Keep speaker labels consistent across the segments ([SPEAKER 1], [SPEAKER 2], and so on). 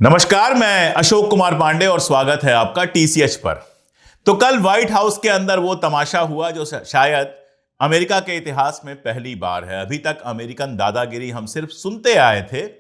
[SPEAKER 1] नमस्कार, मैं अशोक कुमार पांडे और स्वागत है आपका टीसीएच पर। तो कल व्हाइट हाउस के अंदर वो तमाशा हुआ जो शायद अमेरिका के इतिहास में पहली बार है। अभी तक अमेरिकन दादागिरी हम सिर्फ सुनते आए थे।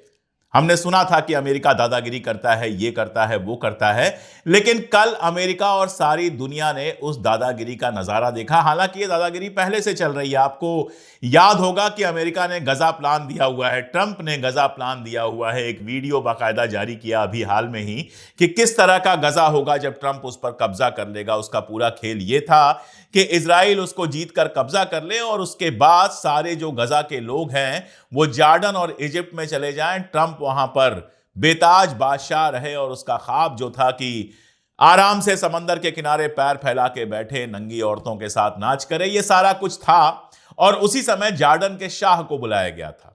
[SPEAKER 1] हमने सुना था कि अमेरिका दादागिरी करता है, ये करता है, वो करता है, लेकिन कल अमेरिका और सारी दुनिया ने उस दादागिरी का नजारा देखा। हालांकि ये दादागिरी पहले से चल रही है। आपको याद होगा कि अमेरिका ने गजा प्लान दिया हुआ है, ट्रंप ने गजा प्लान दिया हुआ है। एक वीडियो बाकायदा जारी किया अभी हाल में ही कि किस तरह का गजा होगा जब ट्रंप उस पर कब्जा कर लेगा। उसका पूरा खेल यह था कि इजराइल उसको जीतकर कब्जा कर ले और उसके बाद सारे जो गजा के लोग हैं वो जॉर्डन और इजिप्ट में चले जाएं। ट्रंप वहां पर बेताज बादशाह रहे और उसका ख्वाब जो था कि आराम से समंदर के किनारे पैर फैला के बैठे नंगी औरतों के साथ नाच करे, ये सारा कुछ था। और उसी समय जॉर्डन के शाह को बुलाया गया था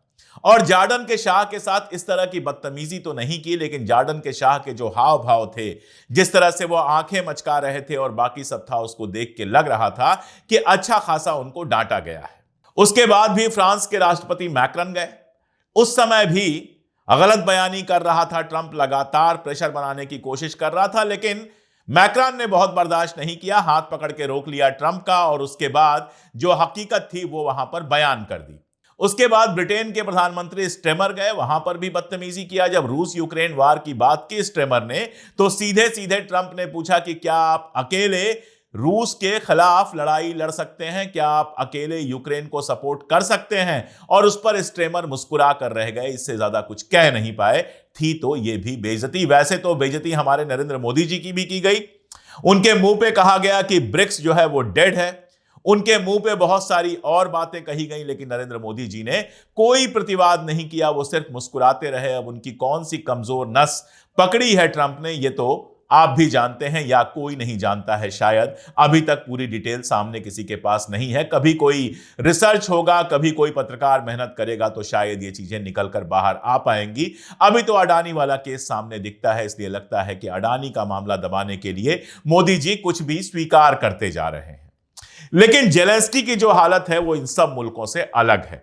[SPEAKER 1] और जॉर्डन के शाह के साथ इस तरह की बदतमीजी तो नहीं की, लेकिन जॉर्डन के शाह के जो हाव भाव थे, जिस तरह से वो आंखें मचका रहे थे और बाकी सब था, उसको देख के लग रहा था कि अच्छा खासा उनको डांटा गया है। उसके बाद भी फ्रांस के राष्ट्रपति मैक्रन गए। उस समय भी गलत बयानी कर रहा था ट्रंप, लगातार प्रेशर बनाने की कोशिश कर रहा था, लेकिन मैक्रॉन ने बहुत बर्दाश्त नहीं किया, हाथ पकड़ के रोक लिया ट्रंप का और उसके बाद जो हकीकत थी वो वहां पर बयान कर दी। उसके बाद ब्रिटेन के प्रधानमंत्री स्टेमर गए, वहां पर भी बदतमीजी किया। जब रूस यूक्रेन वार की बात की स्टेमर ने, तो सीधे सीधे ट्रंप ने पूछा कि क्या आप अकेले रूस के खिलाफ लड़ाई लड़ सकते हैं, क्या आप अकेले यूक्रेन को सपोर्ट कर सकते हैं? और उस पर स्टेमर मुस्कुरा कर रह गए, इससे ज्यादा कुछ कह नहीं पाए। थी तो ये भी बेइज्जती। वैसे तो बेइज्जती हमारे नरेंद्र मोदी जी की भी की गई। उनके मुंह पे कहा गया कि ब्रिक्स जो है वो डेड है। उनके मुंह पे बहुत सारी और बातें कही गई, लेकिन नरेंद्र मोदी जी ने कोई प्रतिवाद नहीं किया, वो सिर्फ मुस्कुराते रहे। अब उनकी कौन सी कमजोर नस पकड़ी है ट्रंप ने, ये तो आप भी जानते हैं या कोई नहीं जानता है शायद। अभी तक पूरी डिटेल सामने किसी के पास नहीं है। कभी कोई रिसर्च होगा, कभी कोई पत्रकार मेहनत करेगा तो शायद ये चीजें निकल कर बाहर आ पाएंगी। अभी तो अडानी वाला केस सामने दिखता है, इसलिए लगता है कि अडानी का मामला दबाने के लिए मोदी जी कुछ भी स्वीकार करते जा रहे हैं। लेकिन जेलेंस्की की जो हालत है वो इन सब मुल्कों से अलग है।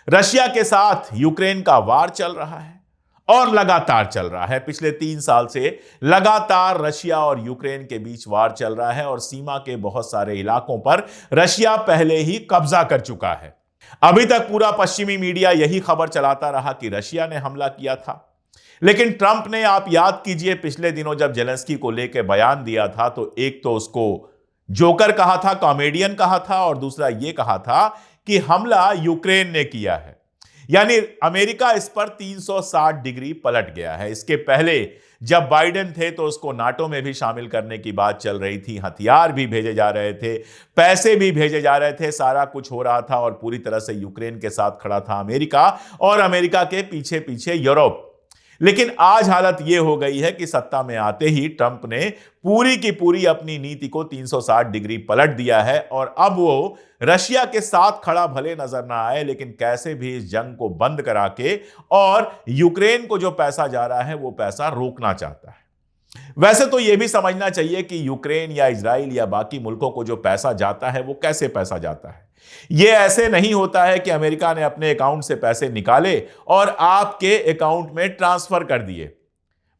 [SPEAKER 1] रशिया के साथ यूक्रेन का वार चल रहा है और लगातार चल रहा है। पिछले 3 साल से लगातार रशिया और यूक्रेन के बीच वार चल रहा है और सीमा के बहुत सारे इलाकों पर रशिया पहले ही कब्जा कर चुका है। अभी तक पूरा पश्चिमी मीडिया यही खबर चलाता रहा कि रशिया ने हमला किया था, लेकिन ट्रंप ने, आप याद कीजिए, पिछले दिनों जब जेलेंस्की को लेकर बयान दिया था तो एक तो उसको जोकर कहा था, कॉमेडियन कहा था, और दूसरा यह कहा था कि हमला यूक्रेन ने किया है। यानी अमेरिका इस पर 360 डिग्री पलट गया है। इसके पहले जब बाइडेन थे तो उसको नाटो में भी शामिल करने की बात चल रही थी, हथियार भी भेजे जा रहे थे, पैसे भी भेजे जा रहे थे, सारा कुछ हो रहा था और पूरी तरह से यूक्रेन के साथ खड़ा था अमेरिका और अमेरिका के पीछे पीछे यूरोप। लेकिन आज हालत यह हो गई है कि सत्ता में आते ही ट्रंप ने पूरी की पूरी अपनी नीति को 360 डिग्री पलट दिया है और अब वो रशिया के साथ खड़ा भले नजर ना आए, लेकिन कैसे भी इस जंग को बंद करा के और यूक्रेन को जो पैसा जा रहा है वो पैसा रोकना चाहता है। वैसे तो यह भी समझना चाहिए कि यूक्रेन या इजराइल या बाकी मुल्कों को जो पैसा जाता है वो कैसे पैसा जाता है। यह ऐसे नहीं होता है कि अमेरिका ने अपने अकाउंट से पैसे निकाले और आपके अकाउंट में ट्रांसफर कर दिए।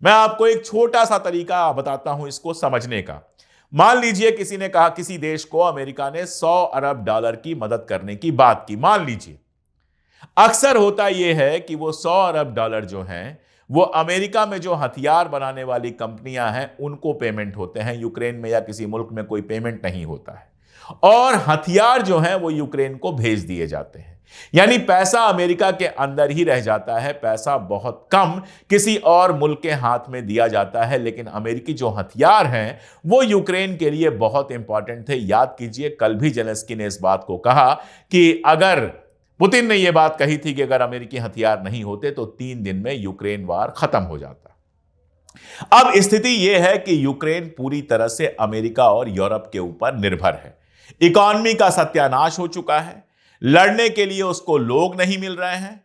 [SPEAKER 1] मैं आपको एक छोटा सा तरीका बताता हूं इसको समझने का। मान लीजिए किसी ने कहा, किसी देश को अमेरिका ने $100 अरब की मदद करने की बात की, मान लीजिए। अक्सर होता यह है कि वो $100 अरब जो हैं वो अमेरिका में जो हथियार बनाने वाली कंपनियां हैं उनको पेमेंट होते हैं। यूक्रेन में या किसी मुल्क में कोई पेमेंट नहीं होता है और हथियार जो हैं वो यूक्रेन को भेज दिए जाते हैं। यानी पैसा अमेरिका के अंदर ही रह जाता है, पैसा बहुत कम किसी और मुल्क के हाथ में दिया जाता है। लेकिन अमेरिकी जो हथियार हैं वो यूक्रेन के लिए बहुत इंपॉर्टेंट थे। याद कीजिए, कल भी जेलेंस्की ने इस बात को कहा कि अगर पुतिन ने यह बात कही थी कि अगर अमेरिकी हथियार नहीं होते तो 3 दिन में यूक्रेन वार खत्म हो जाता। अब स्थिति यह है कि यूक्रेन पूरी तरह से अमेरिका और यूरोप के ऊपर निर्भर है। इकॉनमी का सत्यानाश हो चुका है। लड़ने के लिए उसको लोग नहीं मिल रहे हैं।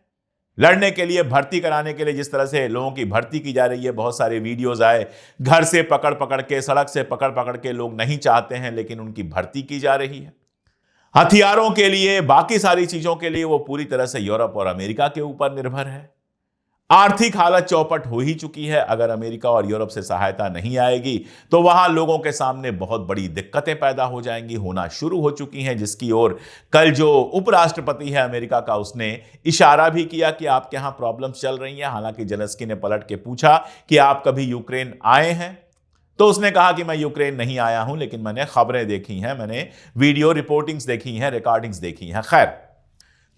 [SPEAKER 1] लड़ने के लिए, भर्ती कराने के लिए जिस तरह से लोगों की भर्ती की जा रही है, बहुत सारे वीडियोज आए, घर से पकड़ पकड़ के, सड़क से पकड़ पकड़ के लोग नहीं चाहते हैं लेकिन उनकी भर्ती की जा रही है। हथियारों के लिए, बाकी सारी चीजों के लिए वो पूरी तरह से यूरोप और अमेरिका के ऊपर निर्भर है। आर्थिक हालत चौपट हो ही चुकी है। अगर अमेरिका और यूरोप से सहायता नहीं आएगी तो वहां लोगों के सामने बहुत बड़ी दिक्कतें पैदा हो जाएंगी, होना शुरू हो चुकी हैं, जिसकी ओर कल जो उपराष्ट्रपति है अमेरिका का, उसने इशारा भी किया कि आपके यहां प्रॉब्लम्स चल रही हैं। हालांकि जेलेंस्की ने पलट के पूछा कि आप कभी यूक्रेन आए हैं, तो उसने कहा कि मैं यूक्रेन नहीं आया हूं, लेकिन मैंने खबरें देखी हैं, मैंने वीडियो रिपोर्टिंग्स देखी हैं, रिकॉर्डिंग्स देखी हैं। खैर,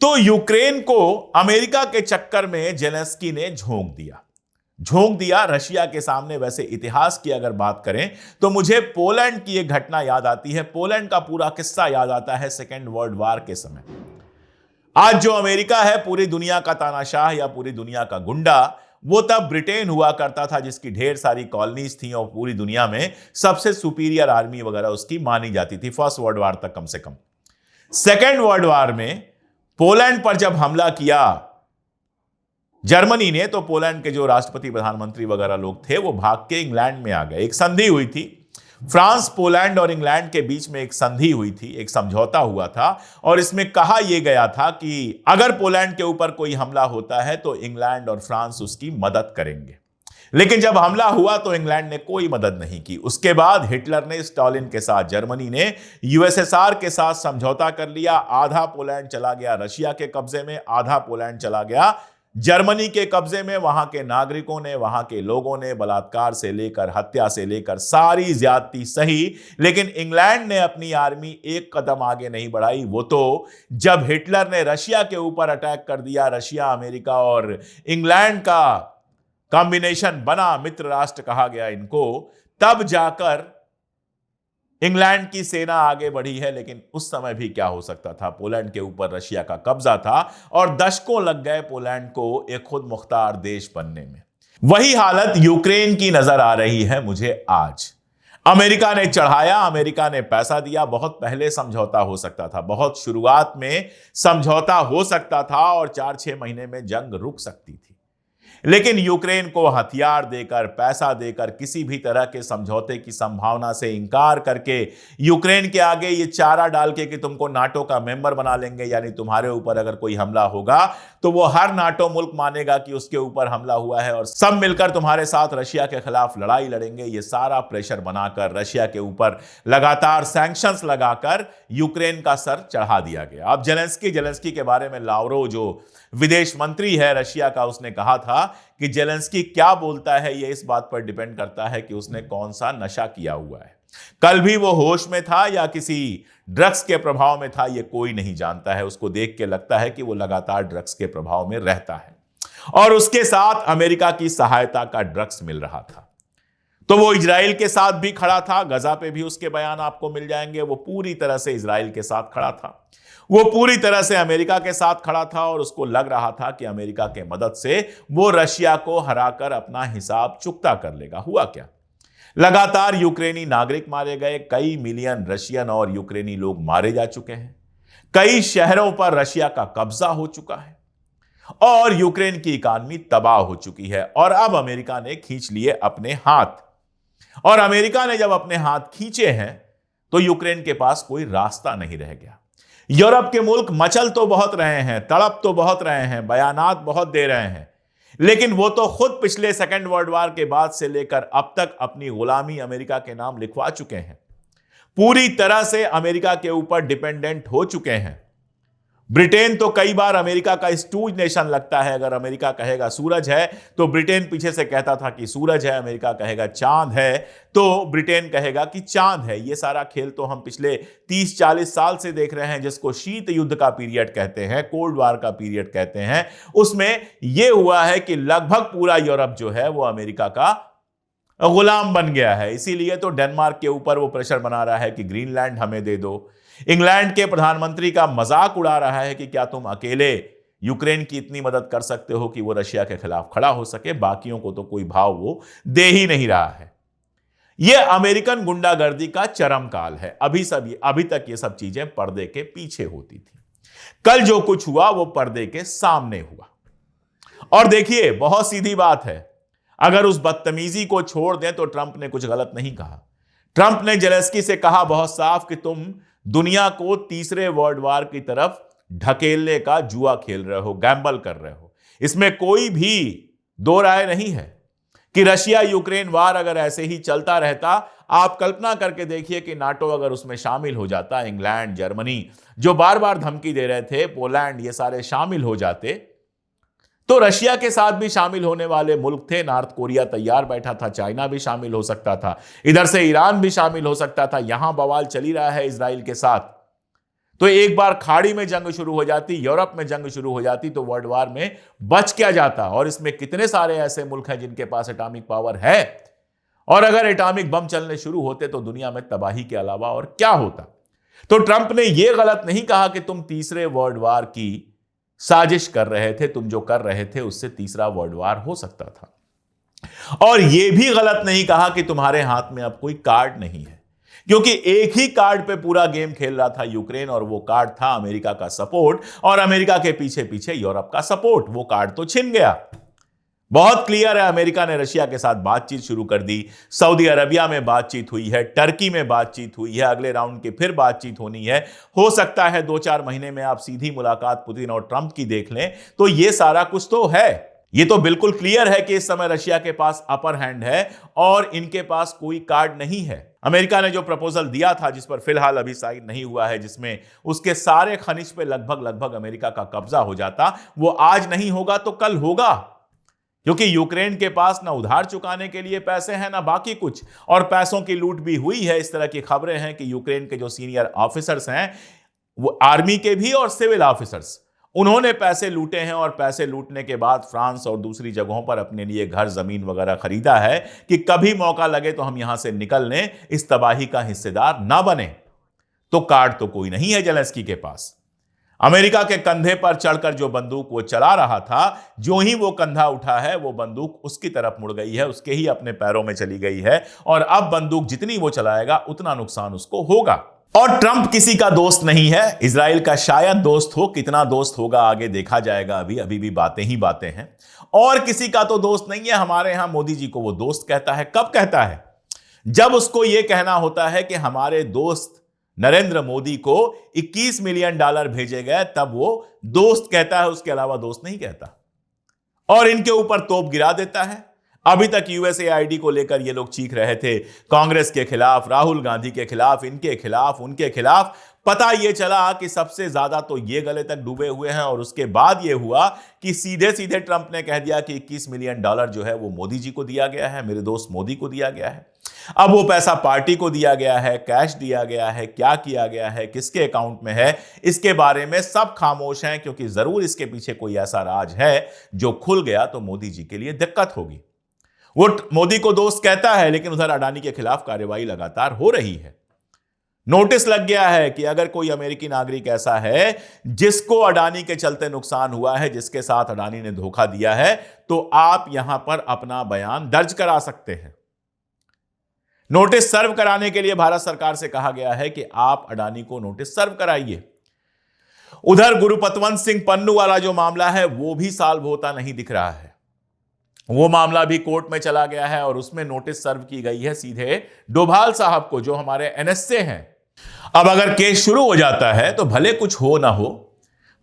[SPEAKER 1] तो यूक्रेन को अमेरिका के चक्कर में जेलेंस्की ने झोंक दिया रशिया के सामने। वैसे इतिहास की अगर बात करें तो मुझे पोलैंड की एक घटना याद आती है, पोलैंड का पूरा किस्सा याद आता है सेकेंड वर्ल्ड वॉर के समय। आज जो अमेरिका है पूरी दुनिया का तानाशाह या पूरी दुनिया का गुंडा, वो तब ब्रिटेन हुआ करता था, जिसकी ढेर सारी कॉलोनीज थी और पूरी दुनिया में सबसे सुपीरियर आर्मी वगैरह उसकी मानी जाती थी, फर्स्ट वर्ल्ड वॉर तक कम से कम। सेकेंड वर्ल्ड वॉर में पोलैंड पर जब हमला किया जर्मनी ने, तो पोलैंड के जो राष्ट्रपति प्रधानमंत्री वगैरह लोग थे वो भाग के इंग्लैंड में आ गए। एक संधि हुई थी, फ्रांस, पोलैंड और इंग्लैंड के बीच में एक संधि हुई थी, एक समझौता हुआ था, और इसमें कहा यह गया था कि अगर पोलैंड के ऊपर कोई हमला होता है तो इंग्लैंड और फ्रांस उसकी मदद करेंगे। लेकिन जब हमला हुआ तो इंग्लैंड ने कोई मदद नहीं की। उसके बाद हिटलर ने स्टालिन के साथ, जर्मनी ने यूएसएसआर के साथ समझौता कर लिया। आधा पोलैंड चला गया रशिया के कब्जे में, आधा पोलैंड चला गया जर्मनी के कब्जे में। वहां के नागरिकों ने, वहां के लोगों ने बलात्कार से लेकर हत्या से लेकर सारी ज्यादती सही, लेकिन इंग्लैंड ने अपनी आर्मी एक कदम आगे नहीं बढ़ाई। वो तो जब हिटलर ने रशिया के ऊपर अटैक कर दिया, रशिया, अमेरिका और इंग्लैंड का कॉम्बिनेशन बना, मित्र राष्ट्र कहा गया इनको, तब जाकर इंग्लैंड की सेना आगे बढ़ी है। लेकिन उस समय भी क्या हो सकता था, पोलैंड के ऊपर रशिया का कब्जा था और दशकों लग गए पोलैंड को एक खुद मुख्तार देश बनने में। वही हालत यूक्रेन की नजर आ रही है मुझे आज। अमेरिका ने चढ़ाया, अमेरिका ने पैसा दिया, बहुत पहले समझौता हो सकता था, बहुत शुरुआत में समझौता हो सकता था और 4-6 महीने में जंग रुक सकती थी। लेकिन यूक्रेन को हथियार देकर, पैसा देकर, किसी भी तरह के समझौते की संभावना से इंकार करके, यूक्रेन के आगे ये चारा डाल के कि तुमको नाटो का मेंबर बना लेंगे, यानी तुम्हारे ऊपर अगर कोई हमला होगा तो वो हर नाटो मुल्क मानेगा कि उसके ऊपर हमला हुआ है और सब मिलकर तुम्हारे साथ रशिया के खिलाफ लड़ाई लड़ेंगे। ये सारा प्रेशर बनाकर रशिया के ऊपर लगातार सैंक्शंस लगाकर यूक्रेन का सर चढ़ा दिया गया। अब जेलेंस्की के बारे में लावरोव जो विदेश मंत्री है रशिया का, उसने कहा था कि जेलेंस्की क्या बोलता है ये इस बात पर डिपेंड करता है कि उसने कौन सा नशा किया हुआ है। कल भी वो होश में था या किसी ड्रग्स के प्रभाव में था, ये कोई नहीं जानता है। उसको देख के लगता है कि वो लगातार ड्रग्स के प्रभाव में रहता है और उसके साथ अमेरिका की सहायता का ड्रग्स मिल रहा था। तो वो इजराइल के साथ भी खड़ा था, गजा पे भी उसके बयान आपको मिल जाएंगे। वो पूरी तरह से इजराइल के साथ खड़ा था, वो पूरी तरह से अमेरिका के साथ खड़ा था और उसको लग रहा था कि अमेरिका के मदद से वो रशिया को हराकर अपना हिसाब चुकता कर लेगा। हुआ क्या, लगातार यूक्रेनी नागरिक मारे गए, कई मिलियन रशियन और यूक्रेनी लोग मारे जा चुके हैं, कई शहरों पर रशिया का कब्जा हो चुका है और यूक्रेन की इकॉनमी तबाह हो चुकी है। और अब अमेरिका ने खींच लिए अपने हाथ, और अमेरिका ने जब अपने हाथ खींचे हैं तो यूक्रेन के पास कोई रास्ता नहीं रह गया। यूरोप के मुल्क मचल तो बहुत रहे हैं, तड़प तो बहुत रहे हैं, बयानात बहुत दे रहे हैं, लेकिन वो तो खुद पिछले सेकेंड वर्ल्ड वॉर के बाद से लेकर अब तक अपनी गुलामी अमेरिका के नाम लिखवा चुके हैं, पूरी तरह से अमेरिका के ऊपर डिपेंडेंट हो चुके हैं। ब्रिटेन तो कई बार अमेरिका का स्टूज नेशन लगता है। अगर अमेरिका कहेगा सूरज है तो ब्रिटेन पीछे से कहता था कि सूरज है, अमेरिका कहेगा चांद है तो ब्रिटेन कहेगा कि चांद है। ये सारा खेल तो हम पिछले 30-40 साल से देख रहे हैं, जिसको शीत युद्ध का पीरियड कहते हैं, कोल्ड वॉर का पीरियड कहते हैं। उसमें यह हुआ है कि लगभग पूरा यूरोप जो है वो अमेरिका का गुलाम बन गया है। इसीलिए तो डेनमार्क के ऊपर वो प्रेशर बना रहा है कि ग्रीनलैंड हमें दे दो। इंग्लैंड के प्रधानमंत्री का मजाक उड़ा रहा है कि क्या तुम अकेले यूक्रेन की इतनी मदद कर सकते हो कि वो रशिया के खिलाफ खड़ा हो सके, बाकियों को तो कोई भाव वो दे ही नहीं रहा है। यह अमेरिकन गुंडागर्दी का चरम काल है। अभी तक ये सब चीजें पर्दे के पीछे होती थी। कल जो कुछ हुआ वो पर्दे के सामने हुआ। और देखिए, बहुत सीधी बात है, अगर उस बदतमीजी को छोड़ दें तो ट्रंप ने कुछ गलत नहीं कहा। ट्रंप ने जेलेंस्की से कहा बहुत साफ कि तुम दुनिया को तीसरे वर्ल्ड वॉर की तरफ ढकेलने का जुआ खेल रहे हो, गैम्बल कर रहे हो। इसमें कोई भी दो राय नहीं है कि रशिया यूक्रेन वार अगर ऐसे ही चलता रहता, आप कल्पना करके देखिए कि नाटो अगर उसमें शामिल हो जाता, इंग्लैंड, जर्मनी जो बार बार धमकी दे रहे थे, पोलैंड, ये सारे शामिल हो जाते, तो रशिया के साथ भी शामिल होने वाले मुल्क थे। नॉर्थ कोरिया तैयार बैठा था, चाइना भी शामिल हो सकता था, इधर से ईरान भी शामिल हो सकता था। यहां बवाल चली रहा है इजराइल के साथ। तो एक बार खाड़ी में जंग शुरू हो जाती, यूरोप में जंग शुरू हो जाती, तो वर्ल्ड वार में बच क्या जाता। और इसमें कितने सारे ऐसे मुल्क हैं जिनके पास एटॉमिक पावर है, और अगर एटॉमिक बम चलने शुरू होते तो दुनिया में तबाही के अलावा और क्या होता। तो ट्रंप ने यह गलत नहीं कहा कि तुम तीसरे वर्ल्ड वार की साजिश कर रहे थे, तुम जो कर रहे थे उससे तीसरा वर्ल्ड वार हो सकता था। और यह भी गलत नहीं कहा कि तुम्हारे हाथ में अब कोई कार्ड नहीं है, क्योंकि एक ही कार्ड पे पूरा गेम खेल रहा था यूक्रेन, और वो कार्ड था अमेरिका का सपोर्ट, और अमेरिका के पीछे पीछे यूरोप का सपोर्ट। वो कार्ड तो छिन गया। बहुत क्लियर है, अमेरिका ने रशिया के साथ बातचीत शुरू कर दी, सऊदी अरबिया में बातचीत हुई है, टर्की में बातचीत हुई है, अगले राउंड की फिर बातचीत होनी है। हो सकता है 2-4 महीने में आप सीधी मुलाकात पुतिन और ट्रंप की देख लें। तो ये सारा कुछ तो है। ये तो बिल्कुल क्लियर है कि इस समय रशिया के पास अपर हैंड है और इनके पास कोई कार्ड नहीं है। अमेरिका ने जो प्रपोजल दिया था, जिस पर फिलहाल अभी साइन नहीं हुआ है, जिसमें उसके सारे खनिज पे लगभग अमेरिका का कब्जा हो जाता, वो आज नहीं होगा तो कल होगा, क्योंकि यूक्रेन के पास ना उधार चुकाने के लिए पैसे हैं ना बाकी कुछ, और पैसों की लूट भी हुई है। इस तरह की खबरें हैं कि यूक्रेन के जो सीनियर ऑफिसर्स हैं, वो आर्मी के भी और सिविल ऑफिसर्स, उन्होंने पैसे लूटे हैं, और पैसे लूटने के बाद फ्रांस और दूसरी जगहों पर अपने लिए घर जमीन वगैरह खरीदा है कि कभी मौका लगे तो हम यहां से निकल लें, इस तबाही का हिस्सेदार ना बने। तो कार्ड तो कोई नहीं है जेलेंस्की के पास। अमेरिका के कंधे पर चढ़कर जो बंदूक वो चला रहा था, जो ही वो कंधा उठा है, वो बंदूक उसकी तरफ मुड़ गई है, उसके ही अपने पैरों में चली गई है, और अब बंदूक जितनी वो चलाएगा उतना नुकसान उसको होगा। और ट्रंप किसी का दोस्त नहीं है, इजराइल का शायद दोस्त हो, कितना दोस्त होगा आगे देखा जाएगा। अभी भी बातें ही बातें हैं, और किसी का तो दोस्त नहीं है। हमारे यहां मोदी जी को वो दोस्त कहता है। कब कहता है? जब उसको यह कहना होता है कि हमारे दोस्त नरेंद्र मोदी को $21 मिलियन भेजे गए, तब वो दोस्त कहता है, उसके अलावा दोस्त नहीं कहता। और इनके ऊपर तोप गिरा देता है। अभी तक यूएसएआईडी को लेकर ये लोग चीख रहे थे, कांग्रेस के खिलाफ, राहुल गांधी के खिलाफ, इनके खिलाफ, उनके खिलाफ। पता ये चला कि सबसे ज्यादा तो ये गले तक डूबे हुए हैं, और उसके बाद ये हुआ कि सीधे सीधे ट्रंप ने कह दिया कि $21 मिलियन जो है वो मोदी जी को दिया गया है, मेरे दोस्त मोदी को दिया गया है। अब वो पैसा पार्टी को दिया गया है, कैश दिया गया है, क्या किया गया है, किसके अकाउंट में है, इसके बारे में सब खामोश हैं, क्योंकि जरूर इसके पीछे कोई ऐसा राज है जो खुल गया तो मोदी जी के लिए दिक्कत होगी। वो मोदी को दोस्त कहता है, लेकिन उधर अडानी के खिलाफ कार्रवाई लगातार हो रही है। नोटिस लग गया है कि अगर कोई अमेरिकी नागरिक ऐसा है जिसको अडानी के चलते नुकसान हुआ है, जिसके साथ अडानी ने धोखा दिया है, तो आप यहां पर अपना बयान दर्ज करा सकते हैं। नोटिस सर्व कराने के लिए भारत सरकार से कहा गया है कि आप अडानी को नोटिस सर्व कराइए। उधर गुरुपतवंत सिंह पन्नू वाला जो मामला है, वो भी सॉल्व होता नहीं दिख रहा है। वो मामला भी कोर्ट में चला गया है, और उसमें नोटिस सर्व की गई है सीधे डोभाल साहब को, जो हमारे एनएसए हैं। अब अगर केस शुरू हो जाता है तो भले कुछ हो ना हो,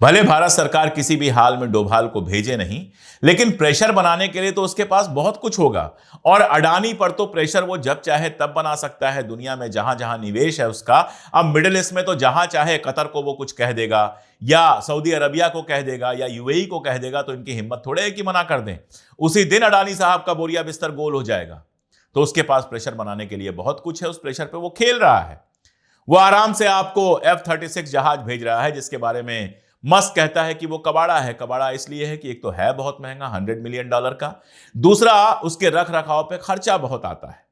[SPEAKER 1] भले भारत सरकार किसी भी हाल में डोभाल को भेजे नहीं, लेकिन प्रेशर बनाने के लिए तो उसके पास बहुत कुछ होगा। और अडानी पर तो प्रेशर वो जब चाहे तब बना सकता है, दुनिया में जहां जहां निवेश है उसका। अब मिडिल ईस्ट में तो जहां चाहे कतर को वो कुछ कह देगा, या सऊदी अरबिया को कह देगा, या यूएई को कह देगा, तो इनकी हिम्मत थोड़े है कि मना कर दें। उसी दिन अडानी साहब का बोरिया बिस्तर गोल हो जाएगा। तो उसके पास प्रेशर बनाने के लिए बहुत कुछ है, उस प्रेशर पर वो खेल रहा है। वो आराम से आपको F-36 जहाज भेज रहा है, जिसके बारे में मस्क कहता है कि वो कबाड़ा है। कबाड़ा इसलिए है कि एक तो है बहुत महंगा, $100 मिलियन का, दूसरा उसके रख रखाव पे खर्चा बहुत आता है।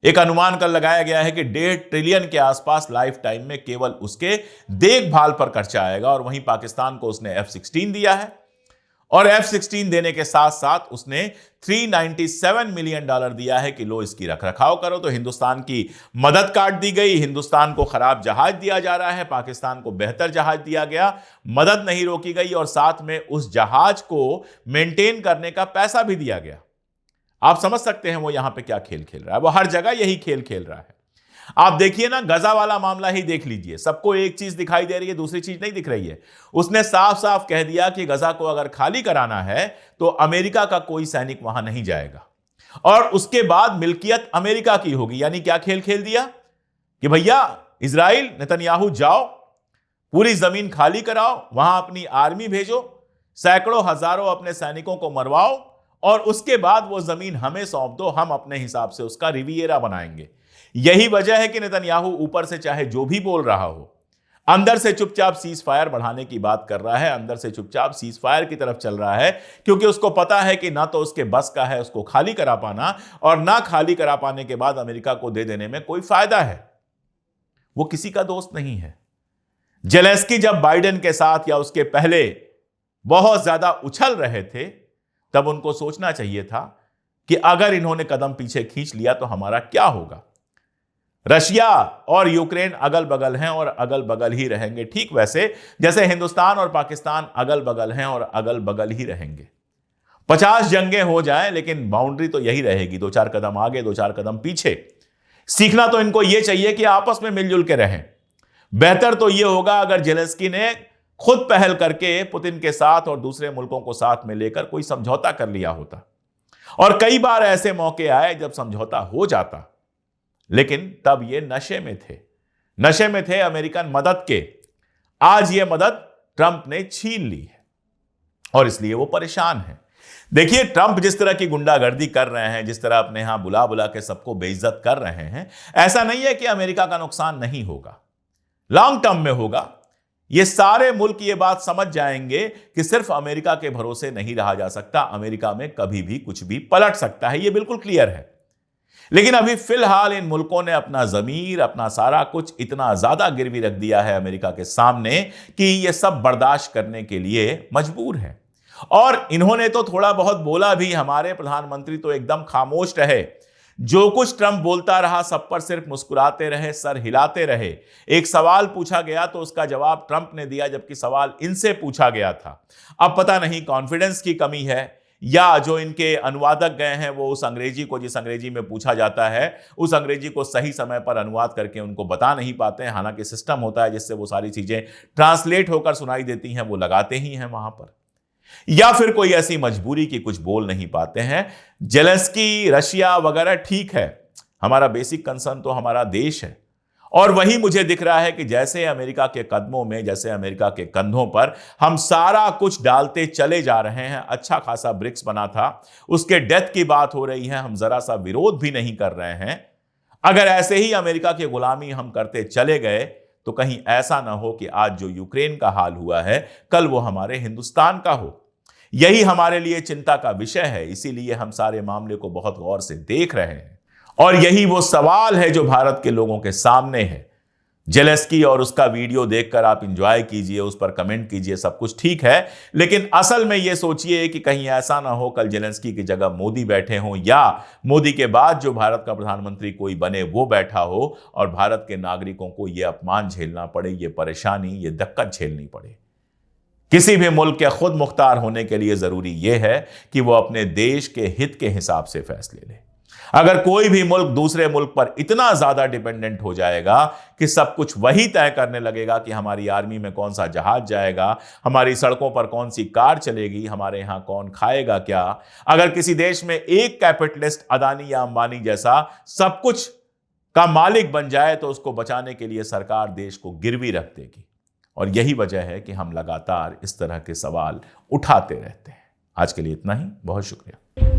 [SPEAKER 1] एक अनुमान कर लगाया गया है कि 1.5 ट्रिलियन के आसपास लाइफ टाइम में केवल उसके देखभाल पर खर्चा आएगा। और वहीं पाकिस्तान को उसने F-16 दिया है, और F-16 देने के साथ साथ उसने $397 मिलियन दिया है कि लो इसकी रखरखाव करो। तो हिंदुस्तान की मदद काट दी गई, हिंदुस्तान को खराब जहाज दिया जा रहा है, पाकिस्तान को बेहतर जहाज दिया गया, मदद नहीं रोकी गई, और साथ में उस जहाज को मेंटेन करने का पैसा भी दिया गया। आप समझ सकते हैं वो यहां पे क्या खेल खेल रहा है। वो हर जगह यही खेल खेल रहा है। आप देखिए ना, गजा वाला मामला ही देख लीजिए, सबको एक चीज दिखाई दे रही है, दूसरी चीज नहीं दिख रही है। उसने साफ साफ कह दिया कि गजा को अगर खाली कराना है तो अमेरिका का कोई सैनिक वहां नहीं जाएगा और उसके बाद मिल्कियत अमेरिका की होगी। यानी क्या खेल खेल दिया कि भैया इजराइल, नेतन्याहू जाओ, पूरी जमीन खाली कराओ, वहां अपनी आर्मी भेजो, सैकड़ों हजारों अपने सैनिकों को मरवाओ और उसके बाद वो जमीन हमें सौंप दो, हम अपने हिसाब से उसका रिविएरा बनाएंगे। यही वजह है कि नेतन्याहू ऊपर से चाहे जो भी बोल रहा हो, अंदर से चुपचाप सीज फायर बढ़ाने की बात कर रहा है, अंदर से चुपचाप सीज फायर की तरफ चल रहा है, क्योंकि उसको पता है कि ना तो उसके बस का है उसको खाली करा पाना, और ना खाली करा पाने के बाद अमेरिका को दे देने में कोई फायदा है। वो किसी का दोस्त नहीं है। जेलेंस्की जब बाइडेन के साथ या उसके पहले बहुत ज्यादा उछल रहे थे, तब उनको सोचना चाहिए था कि अगर इन्होंने कदम पीछे खींच लिया तो हमारा क्या होगा। रशिया और यूक्रेन अगल बगल हैं और अगल बगल ही रहेंगे, ठीक वैसे जैसे हिंदुस्तान और पाकिस्तान अगल बगल हैं और अगल बगल ही रहेंगे। 50 जंगें हो जाएं, लेकिन बाउंड्री तो यही रहेगी, 2-4 कदम आगे 2-4 कदम पीछे। सीखना तो इनको यह चाहिए कि आपस में मिलजुल के रहें। बेहतर तो यह होगा अगर जेलेंस्की ने खुद पहल करके पुतिन के साथ और दूसरे मुल्कों को साथ में लेकर कोई समझौता कर लिया होता। और कई बार ऐसे मौके आए जब समझौता हो जाता, लेकिन तब ये नशे में थे अमेरिकन मदद के। आज ये मदद ट्रंप ने छीन ली है और इसलिए वो परेशान है। देखिए, ट्रंप जिस तरह की गुंडागर्दी कर रहे हैं, जिस तरह अपने यहां बुला बुला के सबको बेइज्जत कर रहे हैं, ऐसा नहीं है कि अमेरिका का नुकसान नहीं होगा, लॉन्ग टर्म में होगा। ये सारे मुल्क ये बात समझ जाएंगे कि सिर्फ अमेरिका के भरोसे नहीं रहा जा सकता, अमेरिका में कभी भी कुछ भी पलट सकता है, ये बिल्कुल क्लियर है। लेकिन अभी फिलहाल इन मुल्कों ने अपना जमीर, अपना सारा कुछ इतना ज्यादा गिरवी रख दिया है अमेरिका के सामने कि ये सब बर्दाश्त करने के लिए मजबूर है। और इन्होंने तो थोड़ा बहुत बोला भी, हमारे प्रधानमंत्री तो एकदम खामोश रहे, जो कुछ ट्रंप बोलता रहा सब पर सिर्फ मुस्कुराते रहे, सर हिलाते रहे। एक सवाल पूछा गया तो उसका जवाब ट्रंप ने दिया, जबकि सवाल इनसे पूछा गया था। अब पता नहीं कॉन्फिडेंस की कमी है या जो इनके अनुवादक गए हैं वो उस अंग्रेजी को, जिस अंग्रेजी में पूछा जाता है, उस अंग्रेजी को सही समय पर अनुवाद करके उनको बता नहीं पाते हैं। हालांकि सिस्टम होता है जिससे वो सारी चीजें ट्रांसलेट होकर सुनाई देती हैं, वो लगाते ही हैं वहां पर। या फिर कोई ऐसी मजबूरी की कुछ बोल नहीं पाते हैं। जेलेंस्की, रशिया वगैरह ठीक है, हमारा बेसिक कंसर्न तो हमारा देश है। और वही मुझे दिख रहा है कि जैसे अमेरिका के कदमों में, जैसे अमेरिका के कंधों पर हम सारा कुछ डालते चले जा रहे हैं। अच्छा खासा ब्रिक्स बना था, उसके डेथ की बात हो रही है, हम जरा सा विरोध भी नहीं कर रहे हैं। अगर ऐसे ही अमेरिका की गुलामी हम करते चले गए तो कहीं ऐसा ना हो कि आज जो यूक्रेन का हाल हुआ है कल वो हमारे हिंदुस्तान का हो। यही हमारे लिए चिंता का विषय है, इसीलिए हम सारे मामले को बहुत गौर से देख रहे हैं। और यही वो सवाल है जो भारत के लोगों के सामने है। जेलेंस्की और उसका वीडियो देखकर आप एंजॉय कीजिए, उस पर कमेंट कीजिए, सब कुछ ठीक है, लेकिन असल में यह सोचिए कि कहीं ऐसा ना हो कल जेलेंस्की की जगह मोदी बैठे हों या मोदी के बाद जो भारत का प्रधानमंत्री कोई बने वो बैठा हो और भारत के नागरिकों को यह अपमान झेलना पड़े, ये परेशानी, ये दिक्कत झेलनी पड़े। किसी भी मुल्क के खुद मुख्तार होने के लिए जरूरी यह है कि वो अपने देश के हित के हिसाब से फैसले ले। अगर कोई भी मुल्क दूसरे मुल्क पर इतना ज्यादा डिपेंडेंट हो जाएगा कि सब कुछ वही तय करने लगेगा कि हमारी आर्मी में कौन सा जहाज जाएगा, हमारी सड़कों पर कौन सी कार चलेगी, हमारे यहां कौन खाएगा क्या, अगर किसी देश में एक कैपिटलिस्ट अदानी या अंबानी जैसा सब कुछ का मालिक बन जाए तो उसको बचाने के लिए सरकार देश को गिरवी रख देगी। और यही वजह है कि हम लगातार इस तरह के सवाल उठाते रहते हैं। आज के लिए इतना ही, बहुत शुक्रिया।